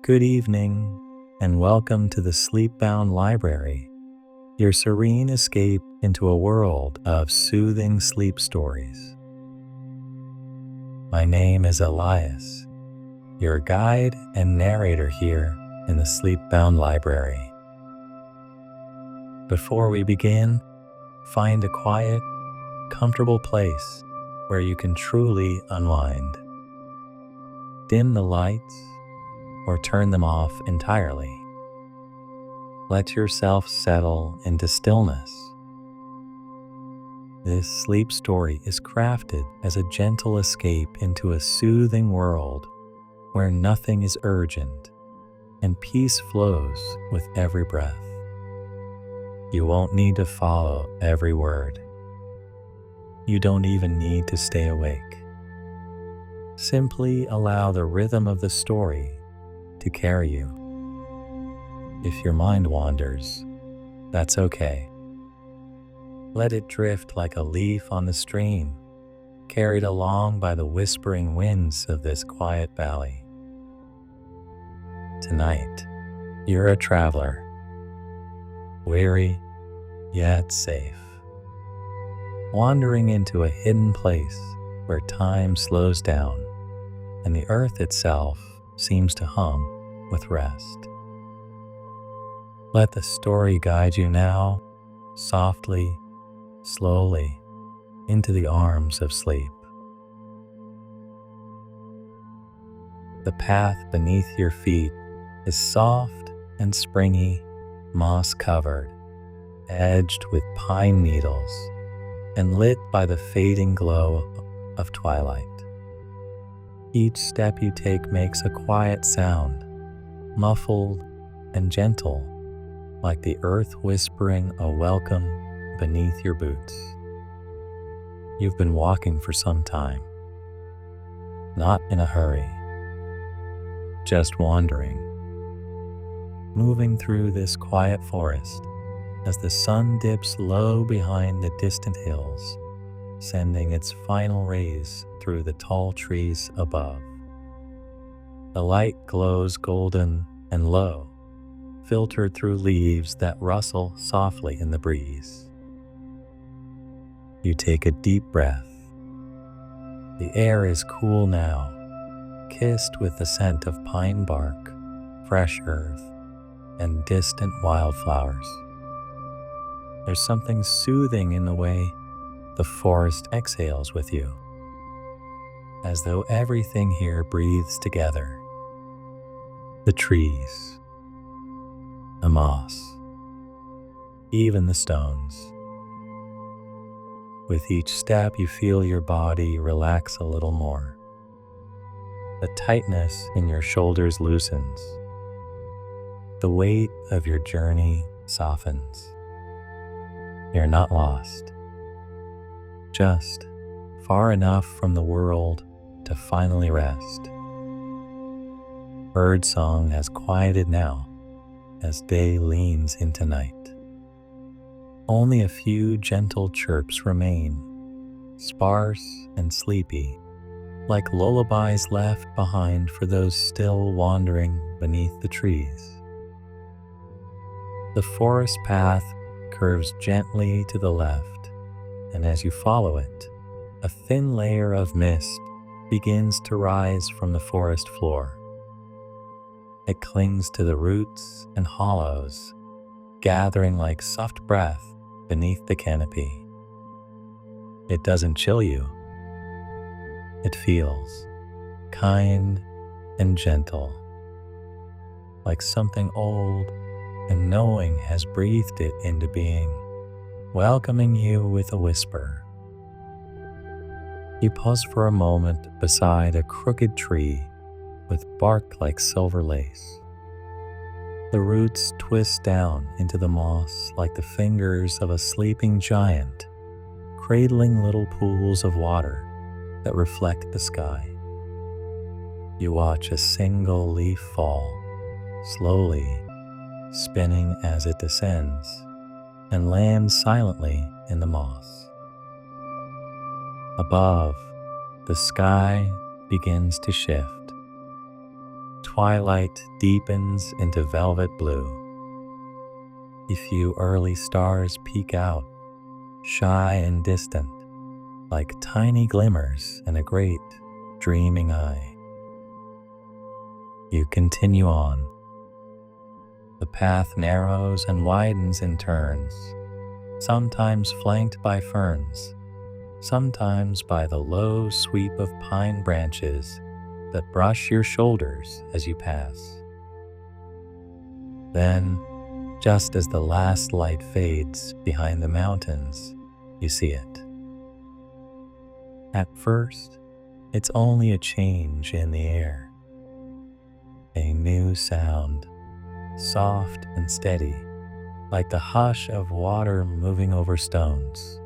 Good evening, and welcome to the Sleepbound Library, your serene escape into a world of soothing sleep stories. My name is Elias, your guide and narrator here in the Sleepbound Library. Before we begin, find a quiet, comfortable place where you can truly unwind. Dim the lights or turn them off entirely. Let yourself settle into stillness. This sleep story is crafted as a gentle escape into a soothing world where nothing is urgent and peace flows with every breath. You won't need to follow every word. You don't even need to stay awake. Simply allow the rhythm of the story to carry you. If your mind wanders, that's okay. Let it drift like a leaf on the stream, carried along by the whispering winds of this quiet valley. Tonight, you're a traveler, weary yet safe, wandering into a hidden place where time slows down and the earth itself seems to hum with rest. Let the story guide you now, softly, slowly, into the arms of sleep. The path beneath your feet is soft and springy, moss-covered, edged with pine needles, and lit by the fading glow of twilight. Each step you take makes a quiet sound, muffled and gentle, like the earth whispering a welcome beneath your boots. You've been walking for some time, not in a hurry, just wandering, moving through this quiet forest as the sun dips low behind the distant hills, sending its final rays through the tall trees above. The light glows golden and low, filtered through leaves that rustle softly in the breeze. You take a deep breath. The air is cool now, kissed with the scent of pine bark, fresh earth, and distant wildflowers. There's something soothing in the way the forest exhales with you, as though everything here breathes together. The trees, the moss, even the stones. With each step, you feel your body relax a little more. The tightness in your shoulders loosens. The weight of your journey softens. You're not lost, just far enough from the world to finally rest. Birdsong has quieted now as day leans into night. Only a few gentle chirps remain, sparse and sleepy, like lullabies left behind for those still wandering beneath the trees. The forest path curves gently to the left, and as you follow it, a thin layer of mist begins to rise from the forest floor. It clings to the roots and hollows, gathering like soft breath beneath the canopy. It doesn't chill you. It feels kind and gentle, like something old and knowing has breathed it into being, welcoming you with a whisper. You pause for a moment beside a crooked tree with bark like silver lace. The roots twist down into the moss like the fingers of a sleeping giant, cradling little pools of water that reflect the sky. You watch a single leaf fall, slowly, spinning as it descends, and lands silently in the moss. Above, the sky begins to shift. Twilight deepens into velvet blue. A few early stars peek out, shy and distant, like tiny glimmers in a great, dreaming eye. You continue on. The path narrows and widens in turns, sometimes flanked by ferns, sometimes by the low sweep of pine branches that brush your shoulders as you pass. Then, just as the last light fades behind the mountains, you see it. At first, it's only a change in the air. A new sound, soft and steady, like the hush of water moving over stones.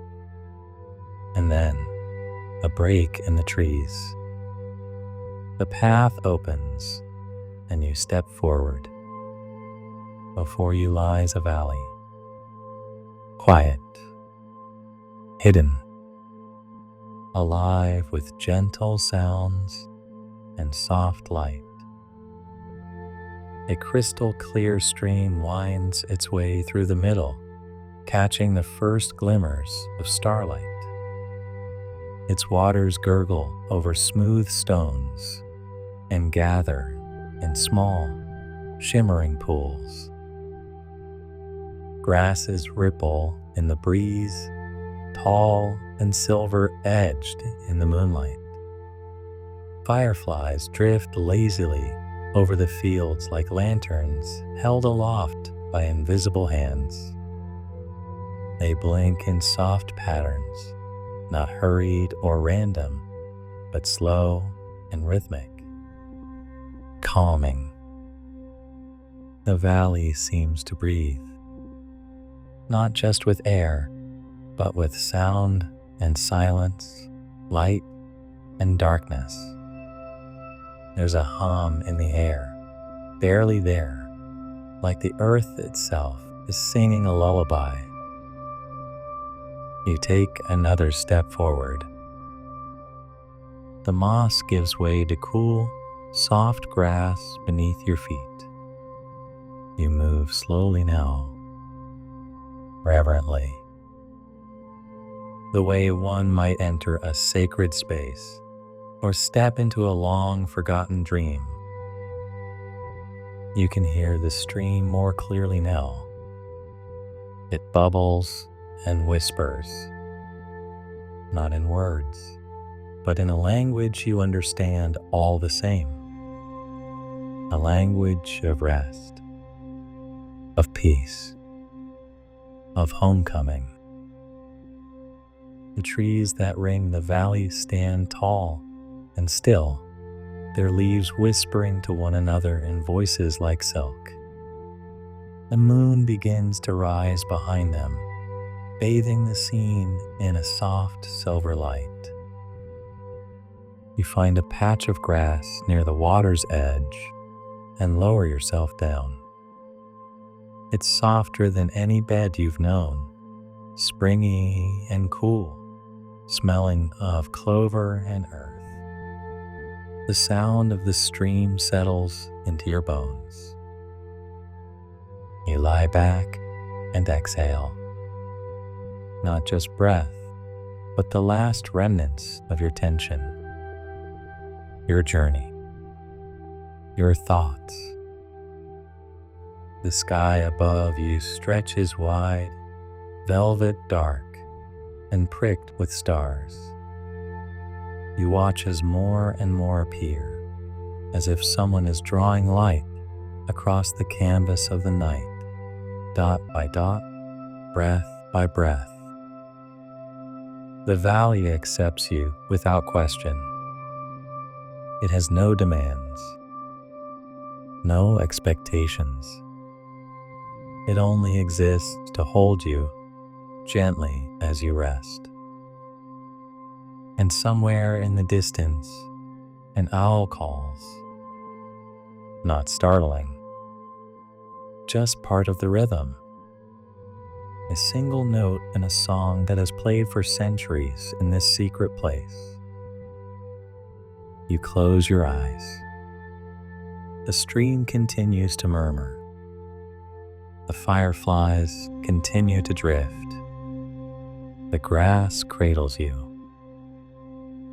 And then, a break in the trees. The path opens, and you step forward. Before you lies a valley. Quiet, hidden, alive with gentle sounds and soft light. A crystal clear stream winds its way through the middle, catching the first glimmers of starlight. Its waters gurgle over smooth stones and gather in small, shimmering pools. Grasses ripple in the breeze, tall and silver-edged in the moonlight. Fireflies drift lazily over the fields like lanterns held aloft by invisible hands. They blink in soft patterns, not hurried or random, but slow and rhythmic. Calming. The valley seems to breathe, not just with air, but with sound and silence, light and darkness. There's a hum in the air, barely there, like the earth itself is singing a lullaby. You take another step forward. The moss gives way to cool, soft grass beneath your feet. You move slowly now, reverently, the way one might enter a sacred space or step into a long-forgotten dream. You can hear the stream more clearly now. It bubbles and whispers, not in words, but in a language you understand all the same. A language of rest, of peace, of homecoming. The trees that ring the valley stand tall and still, their leaves whispering to one another in voices like silk. The moon begins to rise behind them, bathing the scene in a soft silver light. You find a patch of grass near the water's edge and lower yourself down. It's softer than any bed you've known, springy and cool, smelling of clover and earth. The sound of the stream settles into your bones. You lie back and exhale. Not just breath, but the last remnants of your tension, your journey, your thoughts. The sky above you stretches wide, velvet dark, and pricked with stars. You watch as more and more appear, as if someone is drawing light across the canvas of the night, dot by dot, breath by breath. The valley accepts you without question. It has no demands, no expectations. It only exists to hold you gently as you rest. And somewhere in the distance, an owl calls. Not startling, just part of the rhythm. A single note in a song that has played for centuries in this secret place. You close your eyes. The stream continues to murmur. The fireflies continue to drift. The grass cradles you,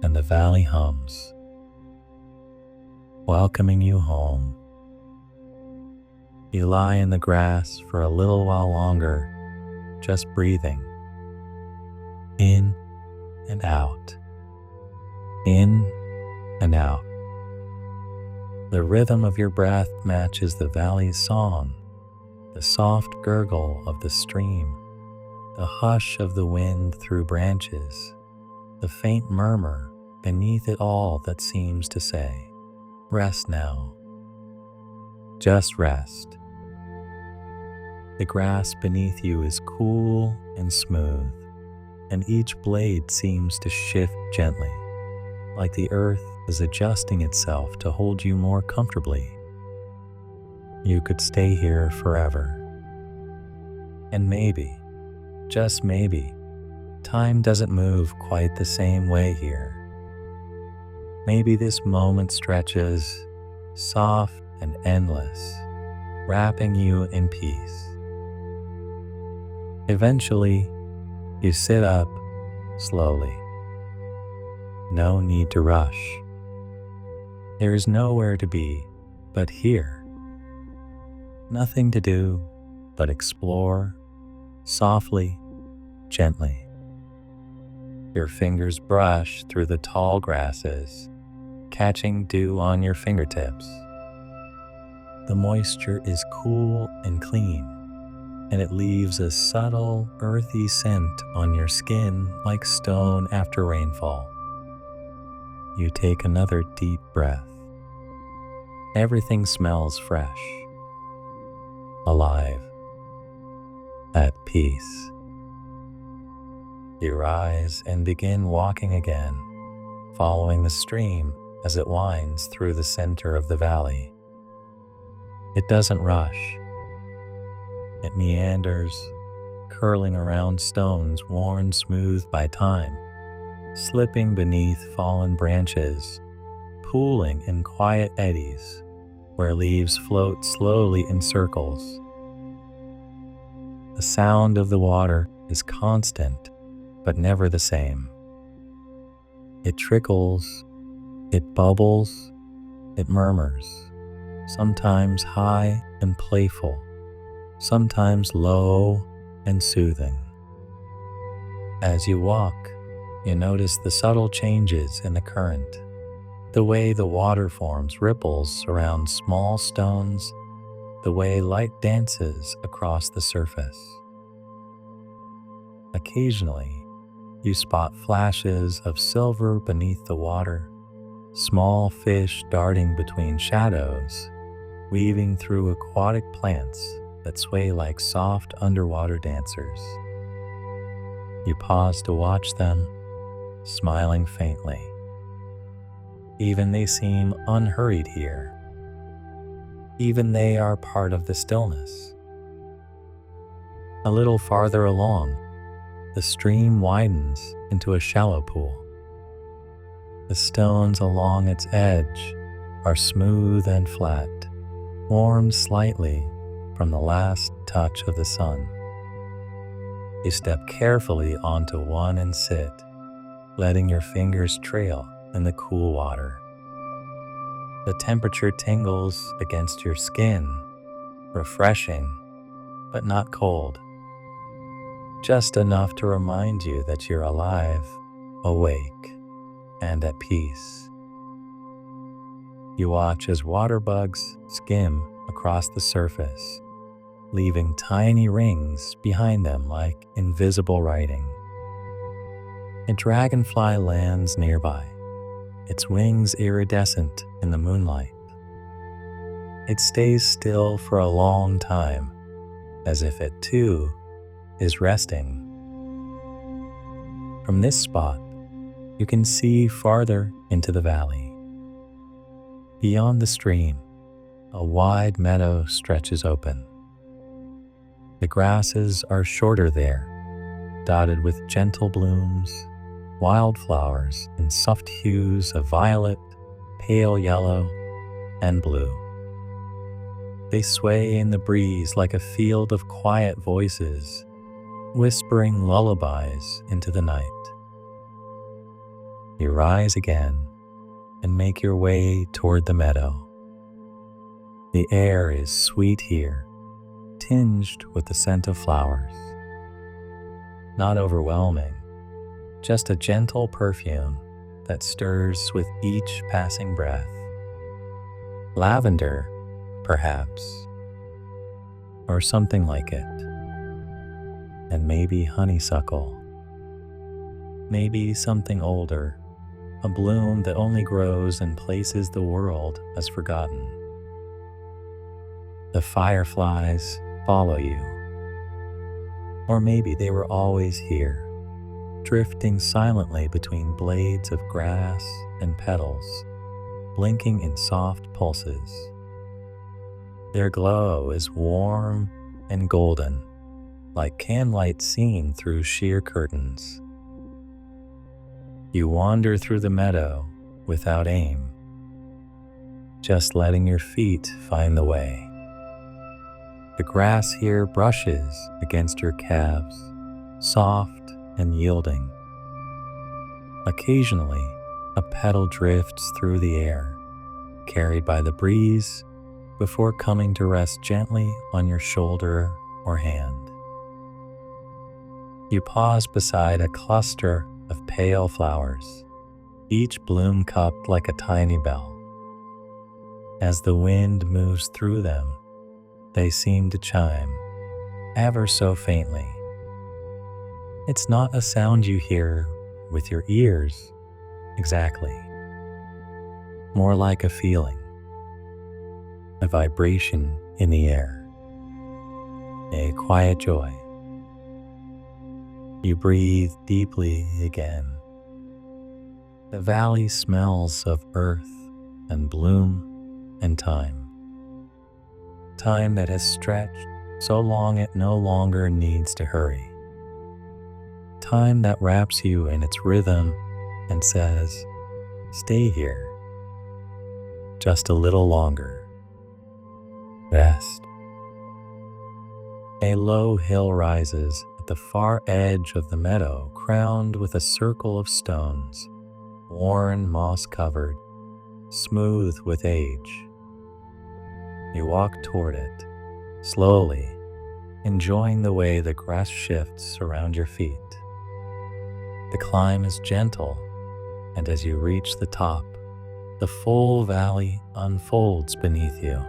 and the valley hums, welcoming you home. You lie in the grass for a little while longer, just breathing in and out, in and out. The rhythm of your breath matches the valley's song, the soft gurgle of the stream, the hush of the wind through branches, the faint murmur beneath it all that seems to say, "Rest now. Just rest." The grass beneath you is cool and smooth, and each blade seems to shift gently, like the earth is adjusting itself to hold you more comfortably. You could stay here forever. And maybe, just maybe, time doesn't move quite the same way here. Maybe this moment stretches, soft and endless, wrapping you in peace. Eventually, you sit up slowly. No need to rush. There is nowhere to be but here. Nothing to do but explore softly, gently. Your fingers brush through the tall grasses, catching dew on your fingertips. The moisture is cool and clean, and it leaves a subtle, earthy scent on your skin like stone after rainfall. You take another deep breath. Everything smells fresh, alive, at peace. You rise and begin walking again, following the stream as it winds through the center of the valley. It doesn't rush. It meanders, curling around stones worn smooth by time, slipping beneath fallen branches, pooling in quiet eddies where leaves float slowly in circles. The sound of the water is constant, but never the same. It trickles, it bubbles, it murmurs, sometimes high and playful, sometimes low and soothing. As you walk, you notice the subtle changes in the current, the way the water forms ripples around small stones, the way light dances across the surface. Occasionally, you spot flashes of silver beneath the water, small fish darting between shadows, weaving through aquatic plants that sway like soft underwater dancers. You pause to watch them, smiling faintly. Even they seem unhurried here. Even they are part of the stillness. A little farther along, the stream widens into a shallow pool. The stones along its edge are smooth and flat, warmed slightly from the last touch of the sun. You step carefully onto one and sit, letting your fingers trail in the cool water. The temperature tingles against your skin, refreshing, but not cold. Just enough to remind you that you're alive, awake, and at peace. You watch as water bugs skim across the surface, leaving tiny rings behind them like invisible writing. A dragonfly lands nearby, its wings iridescent in the moonlight. It stays still for a long time, as if it too is resting. From this spot, you can see farther into the valley. Beyond the stream, a wide meadow stretches open. The grasses are shorter there, dotted with gentle blooms, wildflowers in soft hues of violet, pale yellow, and blue. They sway in the breeze like a field of quiet voices, whispering lullabies into the night. You rise again and make your way toward the meadow. The air is sweet here, tinged with the scent of flowers. Not overwhelming, just a gentle perfume that stirs with each passing breath. Lavender, perhaps, or something like it. And maybe honeysuckle. Maybe something older, a bloom that only grows in places the world has forgotten. The fireflies follow you. Or maybe they were always here, drifting silently between blades of grass and petals, blinking in soft pulses. Their glow is warm and golden, like candlelight seen through sheer curtains. You wander through the meadow without aim, just letting your feet find the way. The grass here brushes against your calves, soft and yielding. Occasionally, a petal drifts through the air, carried by the breeze, before coming to rest gently on your shoulder or hand. You pause beside a cluster of pale flowers, each bloom cupped like a tiny bell. As the wind moves through them, they seem to chime, ever so faintly. It's not a sound you hear with your ears, exactly. More like a feeling, a vibration in the air, a quiet joy. You breathe deeply again. The valley smells of earth and bloom and time. Time that has stretched so long it no longer needs to hurry. Time that wraps you in its rhythm and says, stay here just a little longer. Rest. A low hill rises at the far edge of the meadow, crowned with a circle of stones, worn, moss-covered, smooth with age. You walk toward it, slowly, enjoying the way the grass shifts around your feet. The climb is gentle, and as you reach the top, the full valley unfolds beneath you.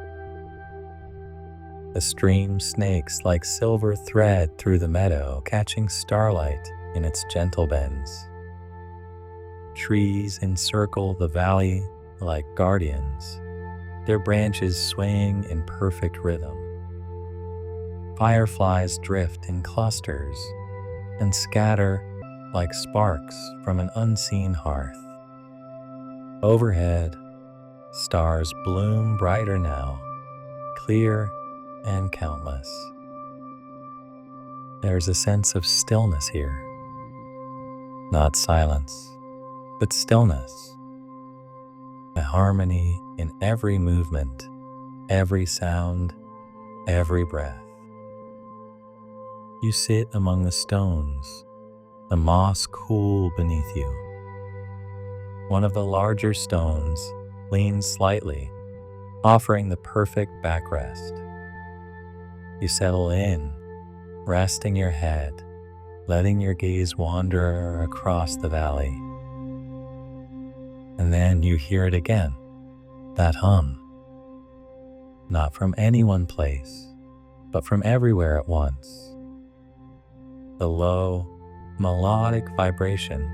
The stream snakes like silver thread through the meadow, catching starlight in its gentle bends. Trees encircle the valley like guardians, their branches swaying in perfect rhythm. Fireflies drift in clusters and scatter like sparks from an unseen hearth. Overhead, stars bloom brighter now, clear and countless. There's a sense of stillness here. Not silence, but stillness. A harmony in every movement, every sound, every breath. You sit among the stones, the moss cool beneath you. One of the larger stones leans slightly, offering the perfect backrest. You settle in, resting your head, letting your gaze wander across the valley. And then you hear it again, that hum. Not from any one place, but from everywhere at once. The low, melodic vibration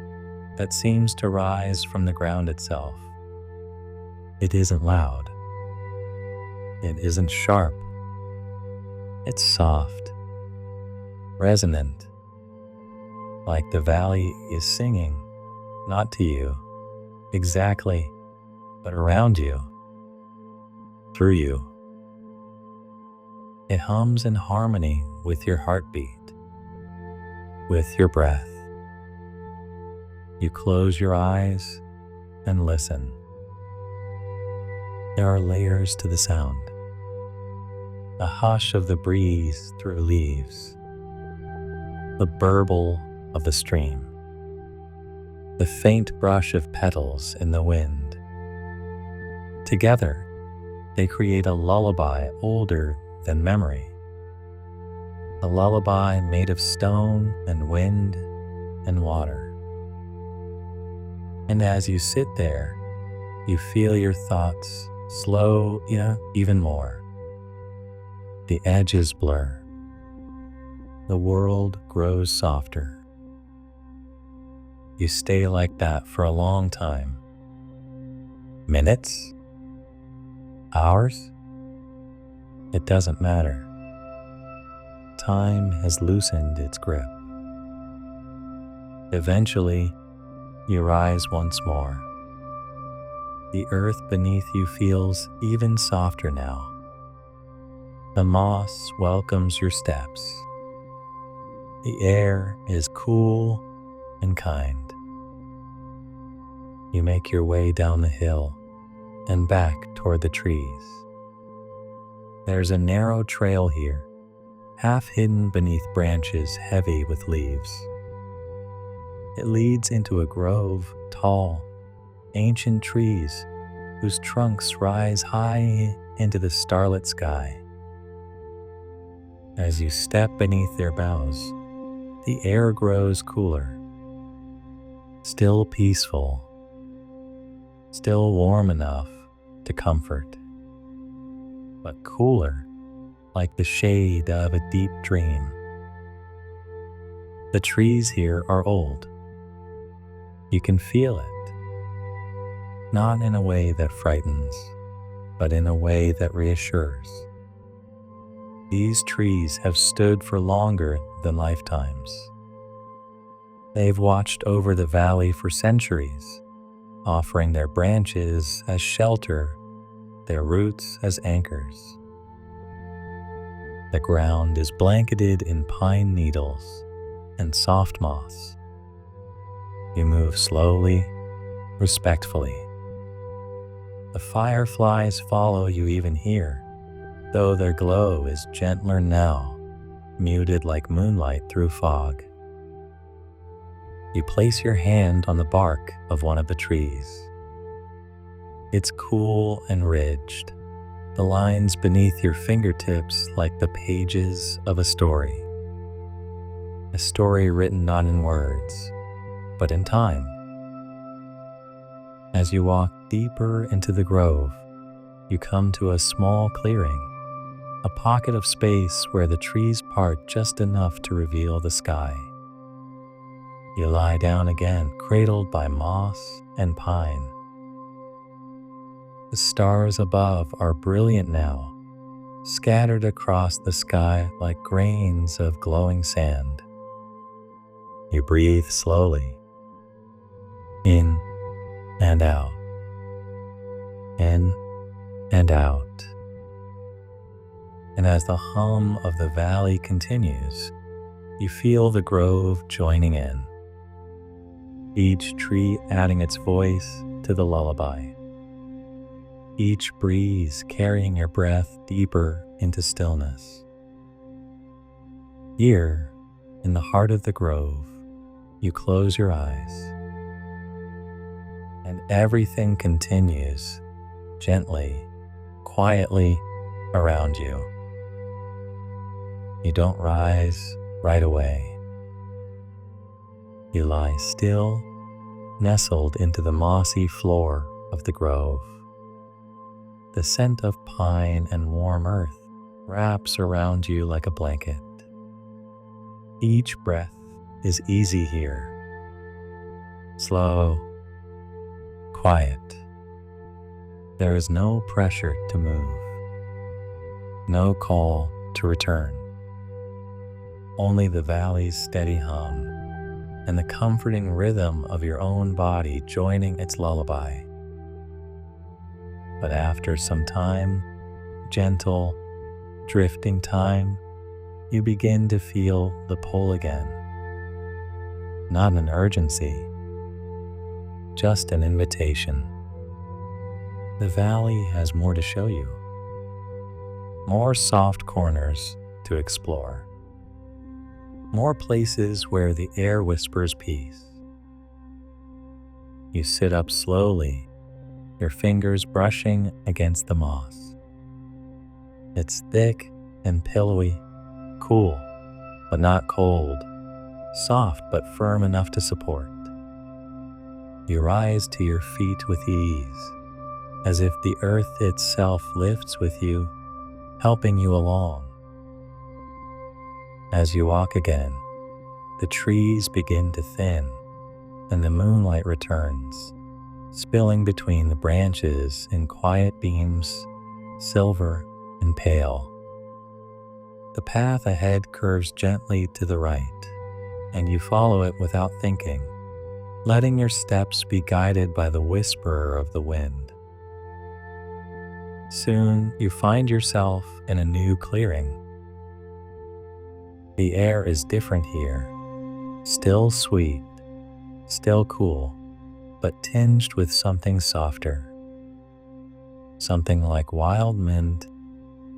that seems to rise from the ground itself. It isn't loud. It isn't sharp. It's soft, resonant, like the valley is singing, not to you, exactly, but around you, through you. It hums in harmony with your heartbeat, with your breath. You close your eyes and listen. There are layers to the sound. a hush of the breeze through leaves, the burble of the stream, the faint brush of petals in the wind. Together, they create a lullaby older than memory, a lullaby made of stone and wind and water. And as you sit there, you feel your thoughts slow even more. The edges blur. The world grows softer. You stay like that for a long time. Minutes? Hours? It doesn't matter. Time has loosened its grip. Eventually, you rise once more. The earth beneath you feels even softer now. The moss welcomes your steps. The air is cool and kind. You make your way down the hill and back toward the trees. There's a narrow trail here, half hidden beneath branches heavy with leaves. It leads into a grove, tall, ancient trees whose trunks rise high into the starlit sky. As you step beneath their boughs, the air grows cooler, still peaceful, still warm enough to comfort, but cooler like the shade of a deep dream. The trees here are old. You can feel it, not in a way that frightens, but in a way that reassures. These trees have stood for longer than lifetimes. They've watched over the valley for centuries, offering their branches as shelter, their roots as anchors. The ground is blanketed in pine needles and soft moss. You move slowly, respectfully. The fireflies follow you even here, though their glow is gentler now, muted like moonlight through fog. You place your hand on the bark of one of the trees. It's cool and ridged, the lines beneath your fingertips like the pages of a story written not in words, but in time. As you walk deeper into the grove, you come to a small clearing, a pocket of space where the trees part just enough to reveal the sky. You lie down again, cradled by moss and pine. The stars above are brilliant now, scattered across the sky like grains of glowing sand. You breathe slowly, in and out, in and out. And as the hum of the valley continues, you feel the grove joining in, each tree adding its voice to the lullaby, each breeze carrying your breath deeper into stillness. Here, in the heart of the grove, you close your eyes, and everything continues gently, quietly around you. You don't rise right away. You lie still, nestled into the mossy floor of the grove. The scent of pine and warm earth wraps around you like a blanket. Each breath is easy here, slow, quiet. There is no pressure to move, no call to return. Only the valley's steady hum and the comforting rhythm of your own body joining its lullaby. But after some time, gentle, drifting time, you begin to feel the pull again. Not an urgency, just an invitation. The valley has more to show you, more soft corners to explore, more places where the air whispers peace. You sit up slowly, your fingers brushing against the moss. It's thick and pillowy, cool, but not cold, soft but firm enough to support. You rise to your feet with ease, as if the earth itself lifts with you, helping you along. As you walk again, the trees begin to thin, and the moonlight returns, spilling between the branches in quiet beams, silver and pale. The path ahead curves gently to the right, and you follow it without thinking, letting your steps be guided by the whisper of the wind. Soon you find yourself in a new clearing. The air is different here, still sweet, still cool, but tinged with something softer. Something like wild mint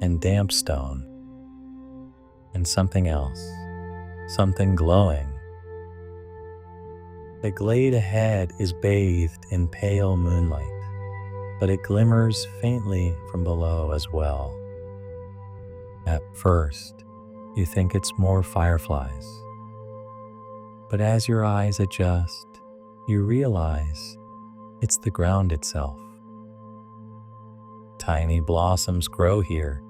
and damp stone. And something else, something glowing. The glade ahead is bathed in pale moonlight, but it glimmers faintly from below as well. At first, you think it's more fireflies. But as your eyes adjust, you realize it's the ground itself. Tiny blossoms grow here,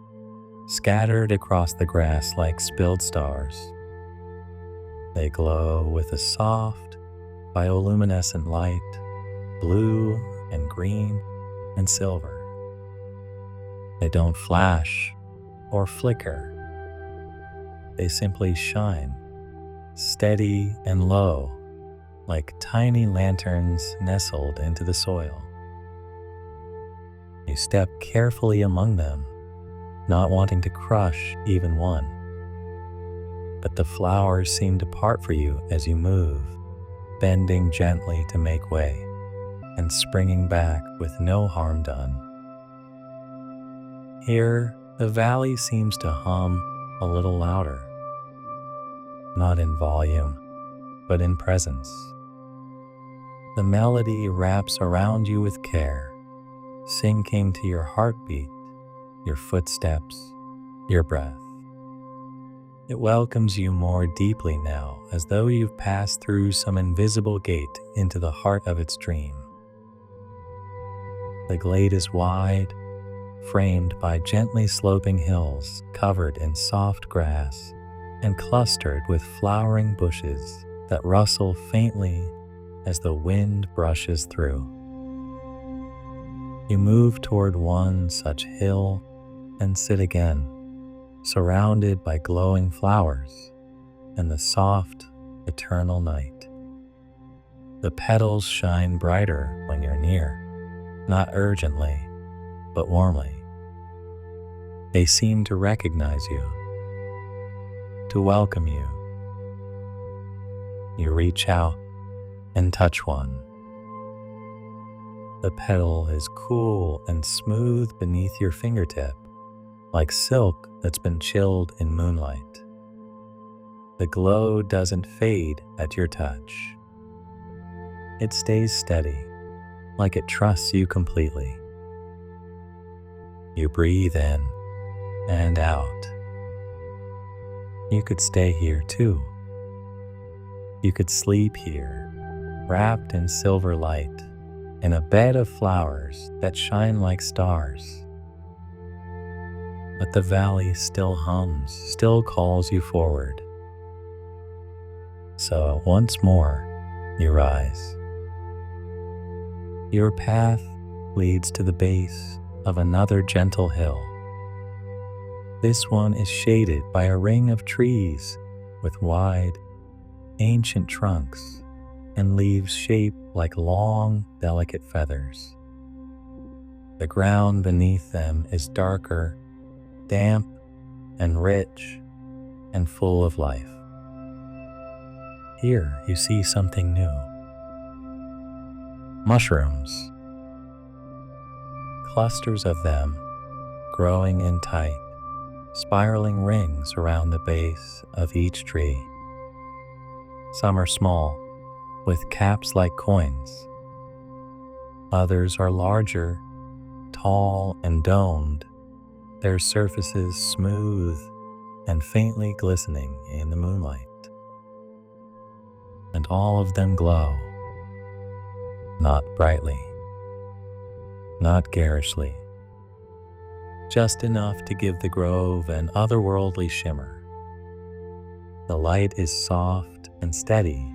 scattered across the grass like spilled stars. They glow with a soft, bioluminescent light, blue and green and silver. They don't flash or flicker. They simply shine, steady and low, like tiny lanterns nestled into the soil. You step carefully among them, not wanting to crush even one. But the flowers seem to part for you as you move, bending gently to make way, and springing back with no harm done. Here, the valley seems to hum a little louder, not in volume, but in presence. The melody wraps around you with care, sinking to your heartbeat, your footsteps, your breath. It welcomes you more deeply now, as though you've passed through some invisible gate into the heart of its dream. The glade is wide, framed by gently sloping hills covered in soft grass and clustered with flowering bushes that rustle faintly as the wind brushes through. You move toward one such hill and sit again, surrounded by glowing flowers and the soft, eternal night. The petals shine brighter when you're near, not urgently, but warmly. They seem to recognize you, to welcome you. You reach out and touch one. The petal is cool and smooth beneath your fingertip, like silk that's been chilled in moonlight. The glow doesn't fade at your touch. It stays steady, like it trusts you completely. You breathe in and out. You could stay here too. You could sleep here, wrapped in silver light, in a bed of flowers that shine like stars. But the valley still hums, still calls you forward. So once more, you rise. Your path leads to the base of another gentle hill. This one is shaded by a ring of trees with wide, ancient trunks and leaves shaped like long, delicate feathers. The ground beneath them is darker, damp and rich and full of life. Here you see something new. Mushrooms. Clusters of them growing in tight, spiraling rings around the base of each tree. Some are small, with caps like coins. Others are larger, tall and domed, their surfaces smooth and faintly glistening in the moonlight. And all of them glow, not brightly, not garishly, just enough to give the grove an otherworldly shimmer. The light is soft and steady,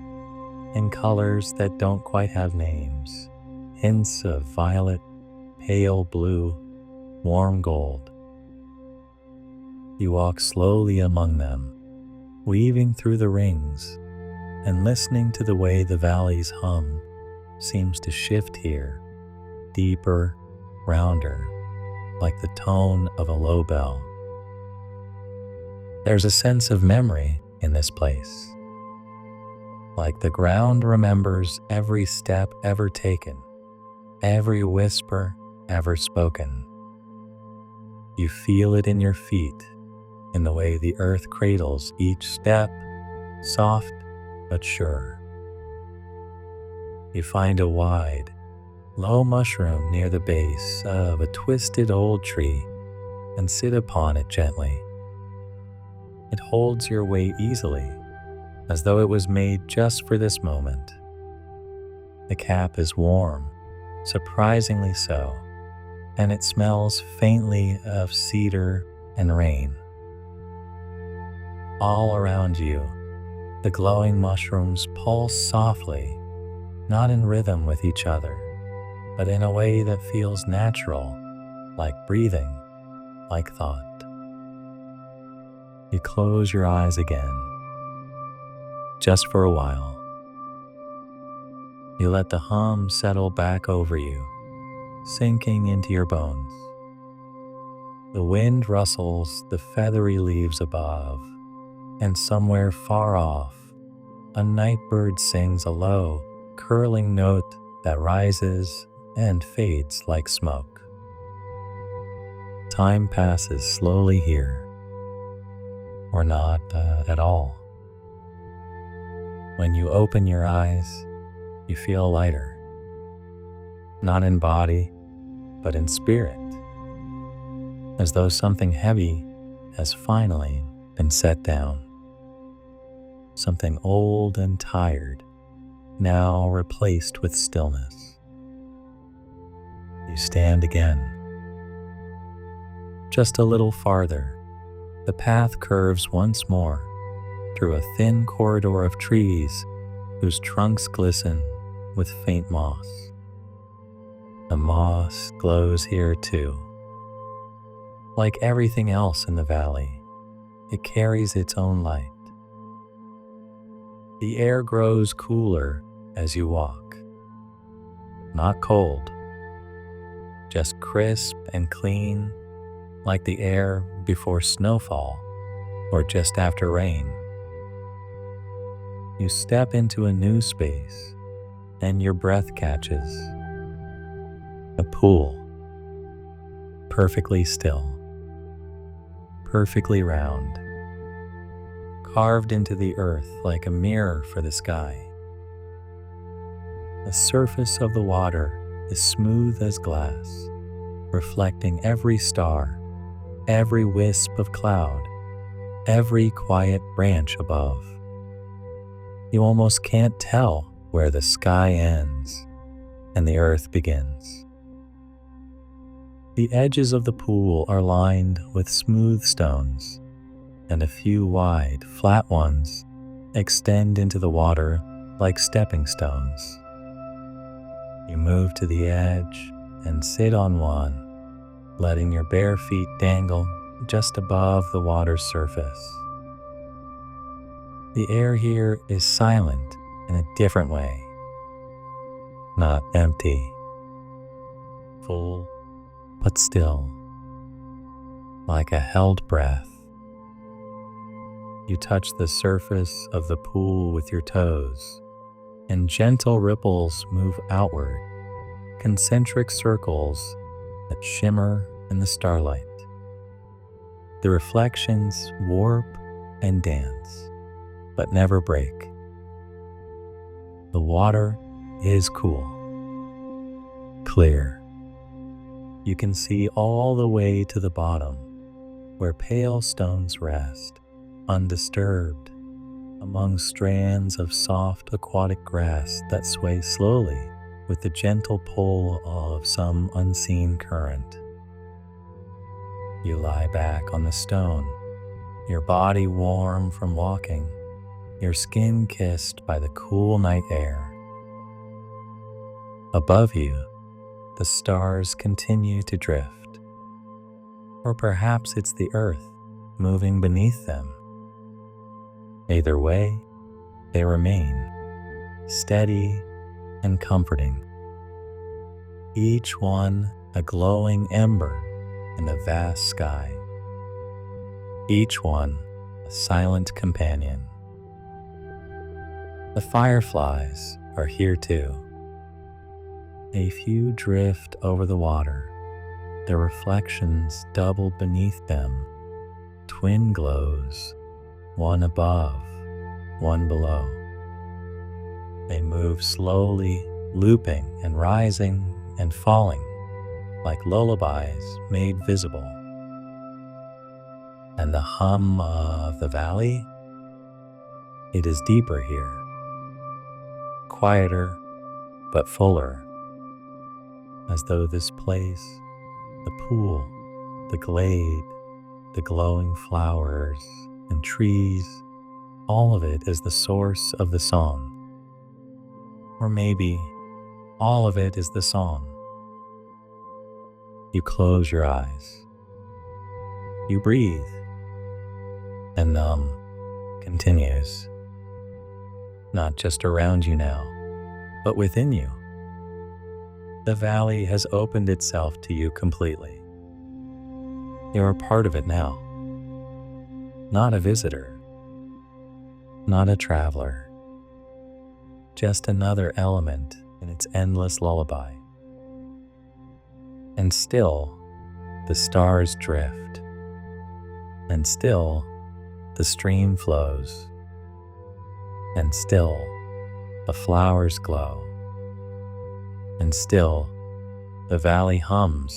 in colors that don't quite have names, hints of violet, pale blue, warm gold. You walk slowly among them, weaving through the rings and listening to the way the valley's hum seems to shift here, deeper, rounder, like the tone of a low bell. There's a sense of memory in this place, like the ground remembers every step ever taken, every whisper ever spoken. You feel it in your feet, in the way the earth cradles each step, soft but sure. You find a wide, low mushroom near the base of a twisted old tree and sit upon it gently. It holds your weight easily, as though it was made just for this moment. The cap is warm, surprisingly so, and it smells faintly of cedar and rain. All around you, the glowing mushrooms pulse softly, not in rhythm with each other, but in a way that feels natural, like breathing, like thought. You close your eyes again, just for a while. You let the hum settle back over you, sinking into your bones. The wind rustles the feathery leaves above, and somewhere far off, a night bird sings a low, curling note that rises and fades like smoke. Time passes slowly here, or not at all. When you open your eyes, you feel lighter, not in body, but in spirit, as though something heavy has finally been set down. Something old and tired, now replaced with stillness. You stand again. Just a little farther, the path curves once more through a thin corridor of trees whose trunks glisten with faint moss. The moss glows here too. Like everything else in the valley, it carries its own light. The air grows cooler as you walk. Not cold, just crisp and clean, like the air before snowfall or just after rain. You step into a new space and your breath catches. A pool, perfectly still, perfectly round, carved into the earth like a mirror for the sky. The surface of the water is smooth as glass, reflecting every star, every wisp of cloud, every quiet branch above. You almost can't tell where the sky ends and the earth begins. The edges of the pool are lined with smooth stones, and a few wide, flat ones extend into the water like stepping stones. You move to the edge and sit on one, letting your bare feet dangle just above the water's surface. The air here is silent in a different way, not empty, full but still, like a held breath. You touch the surface of the pool with your toes, and gentle ripples move outward, concentric circles that shimmer in the starlight. The reflections warp and dance, but never break. The water is cool, clear. You can see all the way to the bottom, where pale stones rest, undisturbed, among strands of soft aquatic grass that sway slowly with the gentle pull of some unseen current. You lie back on the stone, your body warm from walking, your skin kissed by the cool night air. Above you, the stars continue to drift. Or perhaps it's the earth moving beneath them. Either way, they remain, steady and comforting. Each one a glowing ember in the vast sky. Each one a silent companion. The fireflies are here too. A few drift over the water, their reflections doubled beneath them, twin glows, one above, one below. They move slowly, looping and rising and falling, like lullabies made visible. And the hum of the valley? It is deeper here, quieter but fuller, as though this place, the pool, the glade, the glowing flowers and trees, all of it is the source of the song. Or maybe all of it is the song. You close your eyes. You breathe. And continues. Not just around you now, but within you. The valley has opened itself to you completely. You're a part of it now. Not a visitor. Not a traveler. Just another element in its endless lullaby. And still, the stars drift. And still, the stream flows. And still, the flowers glow. And still, the valley hums.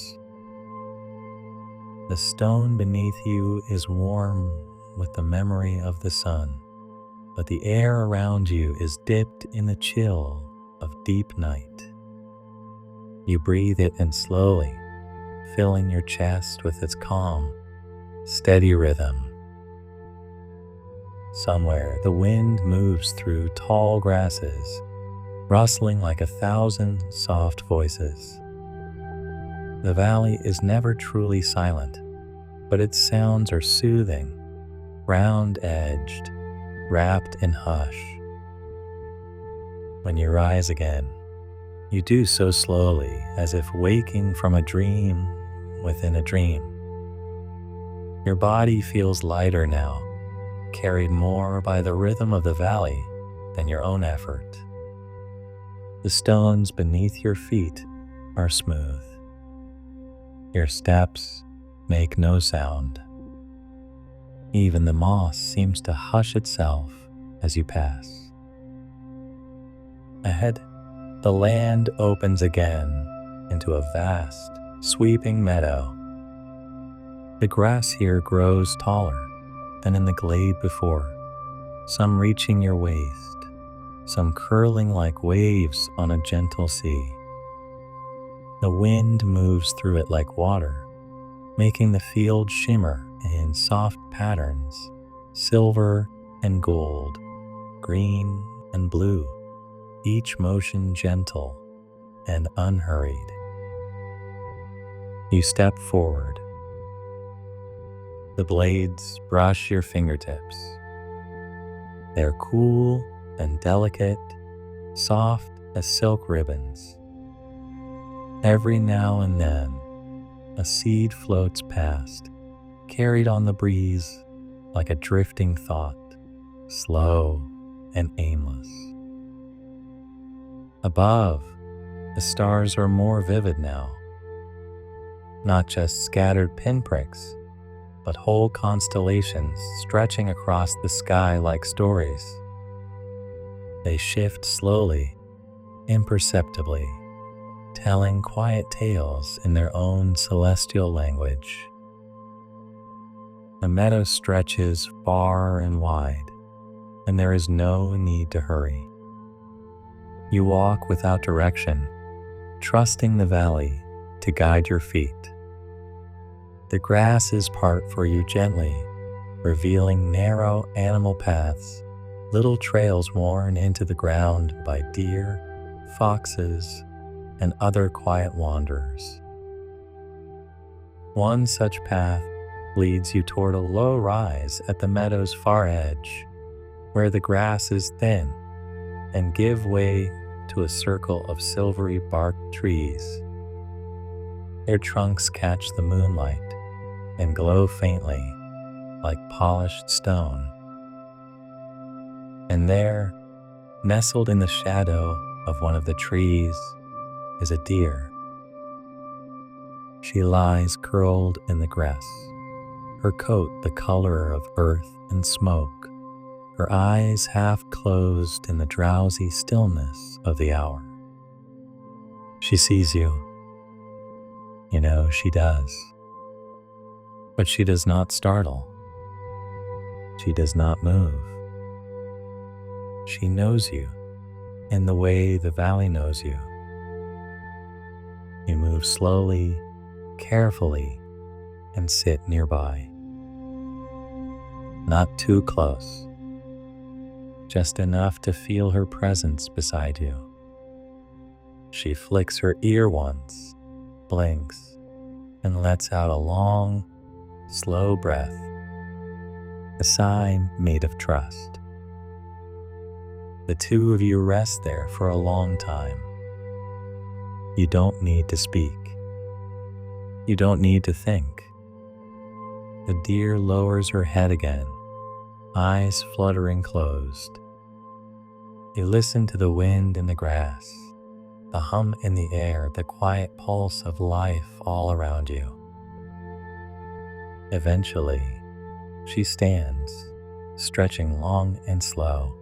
The stone beneath you is warm with the memory of the sun, but the air around you is dipped in the chill of deep night. You breathe it in slowly, filling your chest with its calm, steady rhythm. Somewhere the wind moves through tall grasses, rustling like 1,000 soft voices. The valley is never truly silent, but its sounds are soothing, round-edged, wrapped in hush. When you rise again, you do so slowly, as if waking from a dream within a dream. Your body feels lighter now, carried more by the rhythm of the valley than your own effort. The stones beneath your feet are smooth. Your steps make no sound. Even the moss seems to hush itself as you pass. Ahead, the land opens again into a vast, sweeping meadow. The grass here grows taller than in the glade before, some reaching your waist, some curling like waves on a gentle sea. The wind moves through it like water, making the field shimmer in soft patterns, silver and gold, green and blue, each motion gentle and unhurried. You step forward. The blades brush your fingertips. They're cool and delicate, soft as silk ribbons. Every now and then, a seed floats past, carried on the breeze like a drifting thought, slow and aimless. Above, the stars are more vivid now, not just scattered pinpricks, but whole constellations stretching across the sky like stories. They shift slowly, imperceptibly, telling quiet tales in their own celestial language. The meadow stretches far and wide, and there is no need to hurry. You walk without direction, trusting the valley to guide your feet. The grasses part for you gently, revealing narrow animal paths, little trails worn into the ground by deer, foxes, and other quiet wanderers. One such path leads you toward a low rise at the meadow's far edge, where the grass is thin and give way to a circle of silvery barked trees. Their trunks catch the moonlight and glow faintly like polished stone. And there, nestled in the shadow of one of the trees, is a deer. She lies curled in the grass, her coat the color of earth and smoke, her eyes half closed in the drowsy stillness of the hour. She sees you. You know she does. But she does not startle. She does not move. She knows you in the way the valley knows you. You move slowly, carefully, and sit nearby. Not too close, just enough to feel her presence beside you. She flicks her ear once, blinks, and lets out a long, slow breath, a sigh made of trust. The two of you rest there for a long time. You don't need to speak. You don't need to think. The deer lowers her head again, eyes fluttering closed. You listen to the wind in the grass, the hum in the air, the quiet pulse of life all around you. Eventually, she stands, stretching long and slow,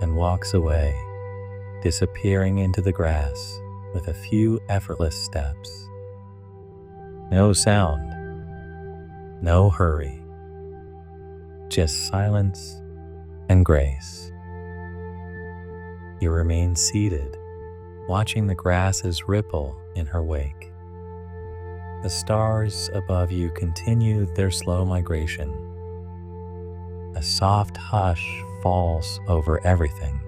and walks away, disappearing into the grass with a few effortless steps. No sound, no hurry, just silence and grace. You remain seated, watching the grasses ripple in her wake. The stars above you continue their slow migration. A soft hush falls over everything.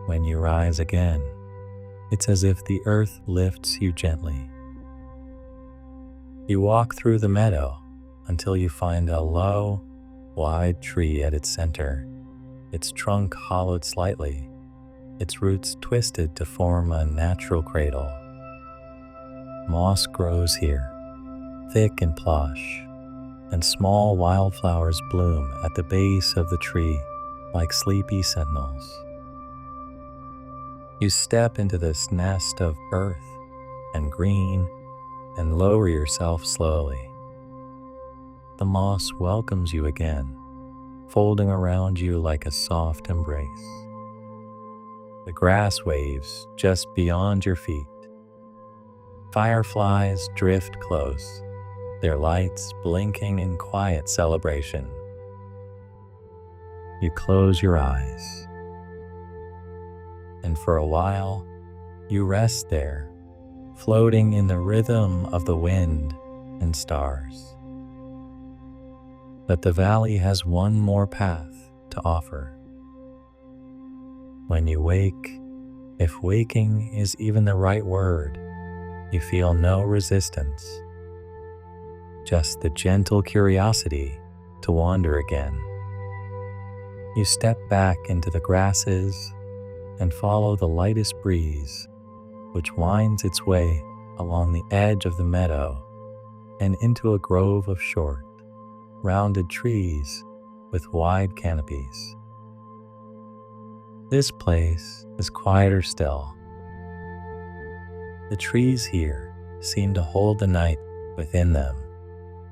When you rise again, it's as if the earth lifts you gently. You walk through the meadow until you find a low, wide tree at its center, its trunk hollowed slightly, its roots twisted to form a natural cradle. Moss grows here, thick and plush, and small wildflowers bloom at the base of the tree like sleepy sentinels. You step into this nest of earth and green and lower yourself slowly. The moss welcomes you again, folding around you like a soft embrace. The grass waves just beyond your feet. Fireflies drift close, their lights blinking in quiet celebration. You close your eyes, and for a while, you rest there, floating in the rhythm of the wind and stars. But the valley has one more path to offer. When you wake, if waking is even the right word, you feel no resistance, just the gentle curiosity to wander again. You step back into the grasses and follow the lightest breeze, which winds its way along the edge of the meadow and into a grove of short, rounded trees with wide canopies. This place is quieter still. The trees here seem to hold the night within them,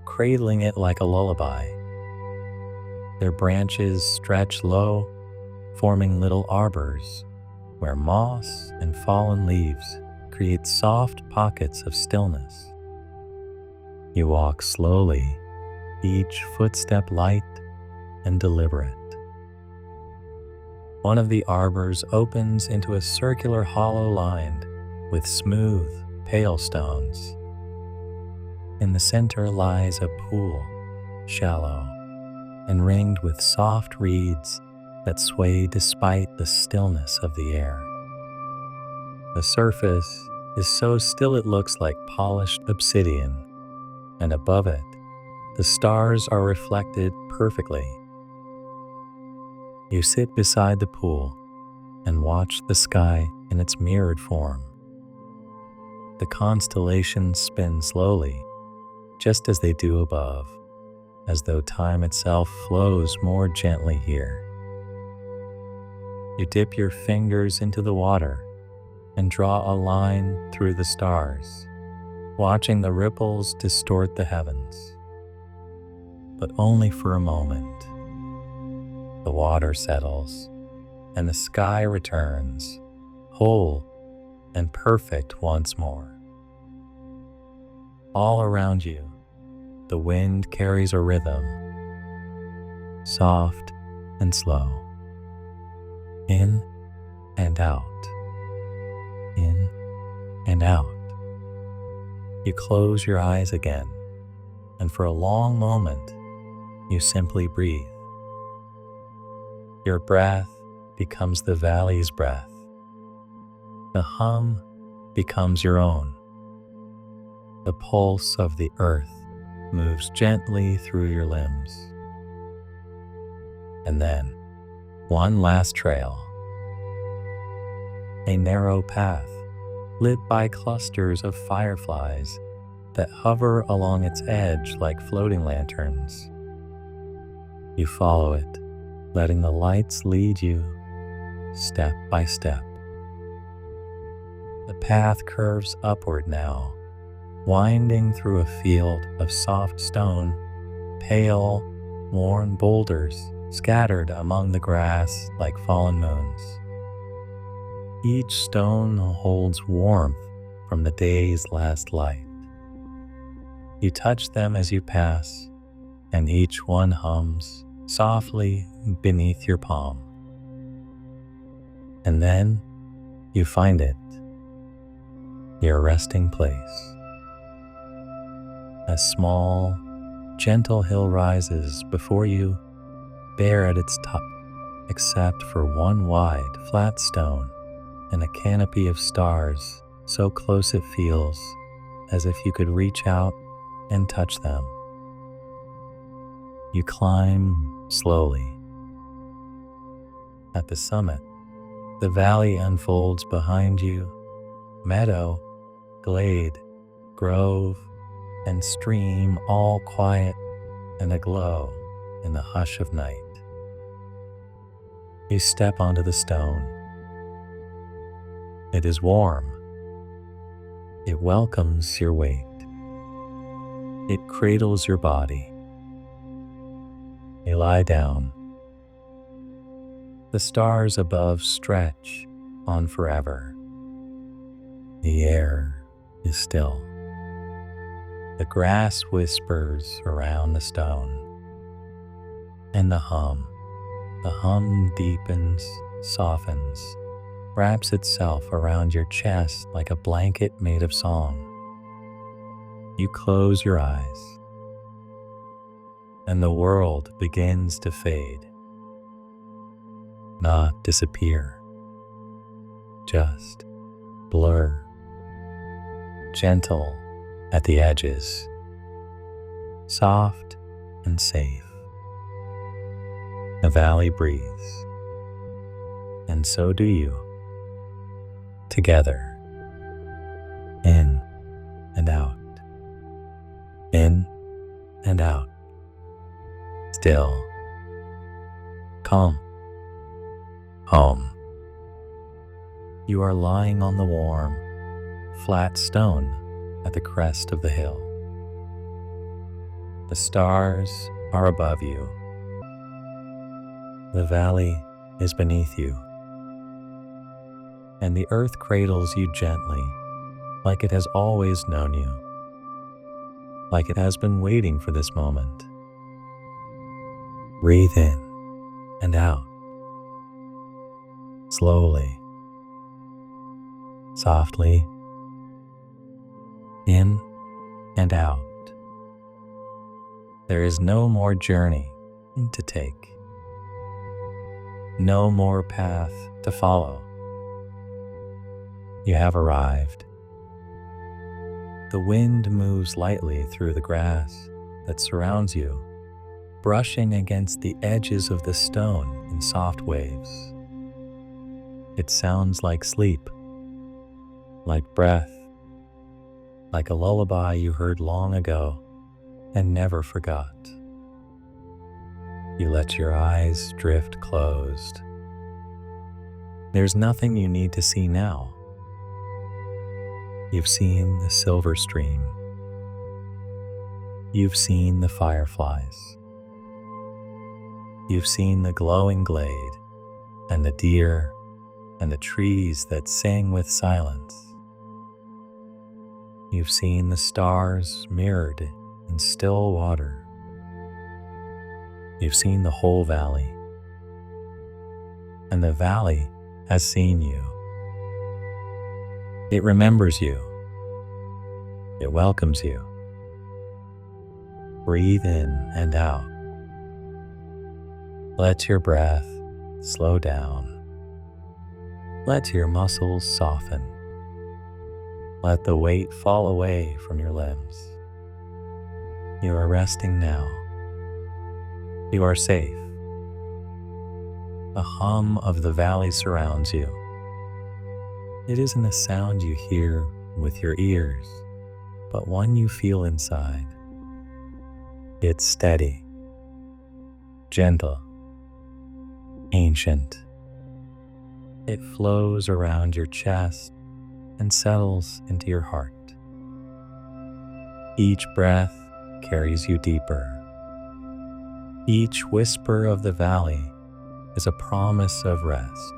cradling it like a lullaby. Their branches stretch low, forming little arbors where moss and fallen leaves create soft pockets of stillness. You walk slowly, each footstep light and deliberate. One of the arbors opens into a circular hollow lined with smooth, pale stones. In the center lies a pool, shallow and ringed with soft reeds that sway despite the stillness of the air. The surface is so still it looks like polished obsidian, and above it, the stars are reflected perfectly. You sit beside the pool and watch the sky in its mirrored form. The constellations spin slowly, just as they do above, as though time itself flows more gently here. You dip your fingers into the water and draw a line through the stars, watching the ripples distort the heavens. But only for a moment. The water settles, and the sky returns, whole and perfect once more. All around you, the wind carries a rhythm, soft and slow, in and out, in and out. You close your eyes again, and for a long moment, you simply breathe. Your breath becomes the valley's breath. The hum becomes your own. The pulse of the earth moves gently through your limbs. And then, one last trail. A narrow path lit by clusters of fireflies that hover along its edge like floating lanterns. You follow it, letting the lights lead you step by step. The path curves upward now, winding through a field of soft stone, pale, worn boulders scattered among the grass like fallen moons. Each stone holds warmth from the day's last light. You touch them as you pass, and each one hums softly beneath your palm. And then you find it, your resting place. A small, gentle hill rises before you, bare at its top, except for one wide, flat stone and a canopy of stars so close it feels as if you could reach out and touch them. You climb slowly. At the summit, the valley unfolds behind you, meadow, glade, grove, and stream all quiet and aglow in the hush of night. You step onto the stone. It is warm. It welcomes your weight. It cradles your body. You lie down. The stars above stretch on forever. The air is still. The grass whispers around the stone. And the hum deepens, softens, wraps itself around your chest like a blanket made of song. You close your eyes, and the world begins to fade. Not disappear, just blur, gentle at the edges, soft and safe. The valley breathes, and so do you, together, in and out, in and out, still, calm, home. You are lying on the warm, flat stone at the crest of the hill. The stars are above you. The valley is beneath you. And the earth cradles you gently, like it has always known you, like it has been waiting for this moment. Breathe in and out, slowly, softly, in and out. There is no more journey to take, no more path to follow. You have arrived. The wind moves lightly through the grass that surrounds you, brushing against the edges of the stone in soft waves. It sounds like sleep, like breath, like a lullaby you heard long ago and never forgot. You let your eyes drift closed. There's nothing you need to see now. You've seen the silver stream. You've seen the fireflies. You've seen the glowing glade and the deer and the trees that sing with silence. You've seen the stars mirrored in still water. You've seen the whole valley, and the valley has seen you. It remembers you. It welcomes you. Breathe in and out. Let your breath slow down. Let your muscles soften. Let the weight fall away from your limbs. You are resting now. You are safe. The hum of the valley surrounds you. It isn't a sound you hear with your ears, but one you feel inside. It's steady, gentle, ancient. It flows around your chest and settles into your heart. Each breath carries you deeper. Each whisper of the valley is a promise of rest.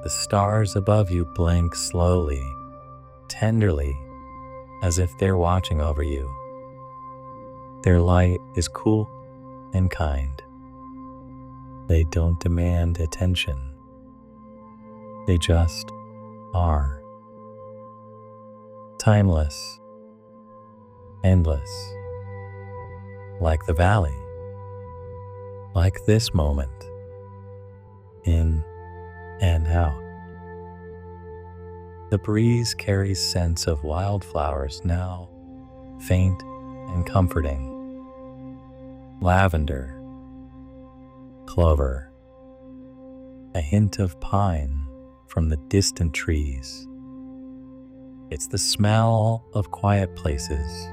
The stars above you blink slowly, tenderly, as if they're watching over you. Their light is cool and kind. They don't demand attention. They just are. Timeless, endless, like the valley, like this moment, in and out. The breeze carries scents of wildflowers now, faint and comforting. Lavender, clover, a hint of pine from the distant trees. It's the smell of quiet places,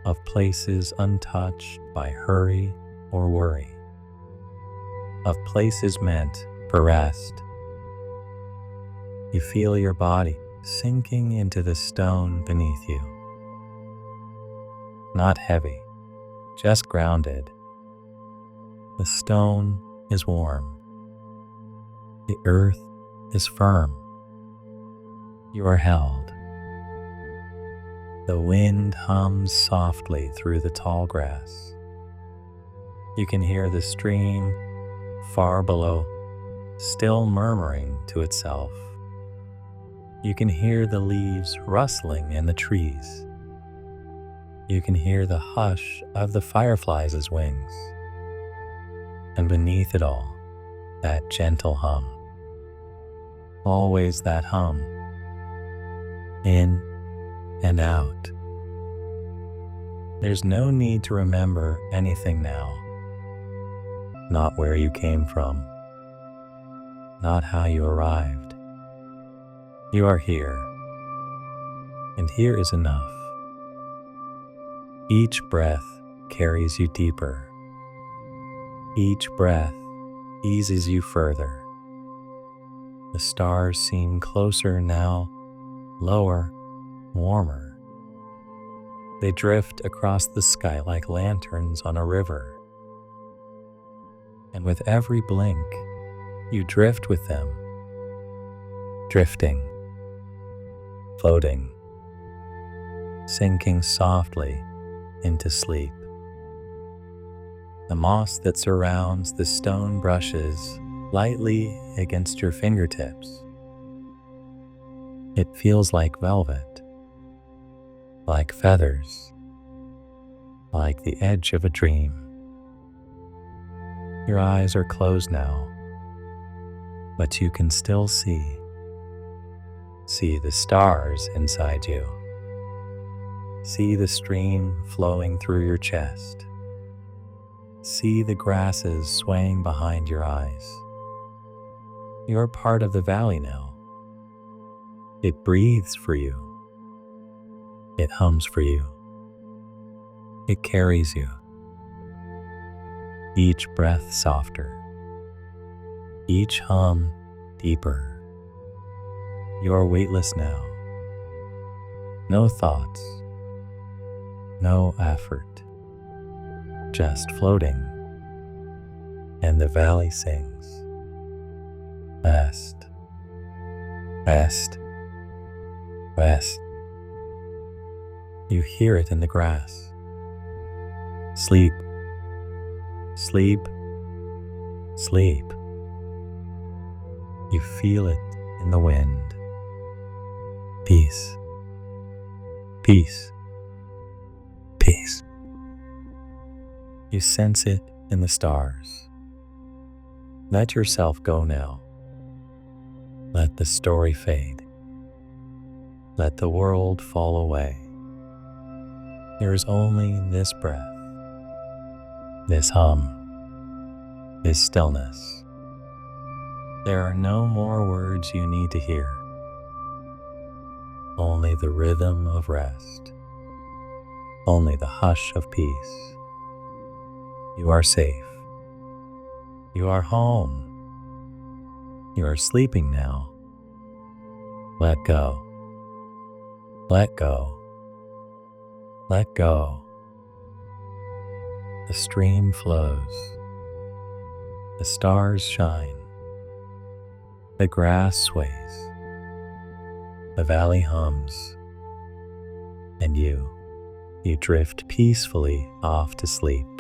of places untouched by hurry or worry, of places meant for rest. You feel your body sinking into the stone beneath you. Not heavy, just grounded. The stone is warm. The earth is firm. You are held. The wind hums softly through the tall grass. You can hear the stream far below, still murmuring to itself. You can hear the leaves rustling in the trees. You can hear the hush of the fireflies' wings. And beneath it all, that gentle hum. Always that hum. In and out. There's no need to remember anything now. Not where you came from. Not how you arrived. You are here. And here is enough. Each breath carries you deeper. Each breath eases you further. The stars seem closer now, lower, warmer. They drift across the sky like lanterns on a river. And with every blink, you drift with them, drifting, floating, sinking softly into sleep. The moss that surrounds the stone brushes lightly against your fingertips. It feels like velvet, like feathers, like the edge of a dream. Your eyes are closed now, but you can still see the stars inside you. See the stream flowing through your chest. See the grasses swaying behind your eyes. You're part of the valley now. It breathes for you. It hums for you. It carries you. Each breath softer. Each hum deeper. You're weightless now. No thoughts. No effort. Just floating. And the valley sings. Rest. Rest. Rest. You hear it in the grass. Sleep. Sleep. Sleep. You feel it in the wind. Peace. Peace. Peace. You sense it in the stars. Let yourself go now. Let the story fade. Let the world fall away. There is only this breath, this hum, this stillness. There are no more words you need to hear. Only the rhythm of rest. Only the hush of peace. You are safe. You are home. You are sleeping now. Let go. Let go. Let go. The stream flows. The stars shine. The grass sways. The valley hums. And you drift peacefully off to sleep.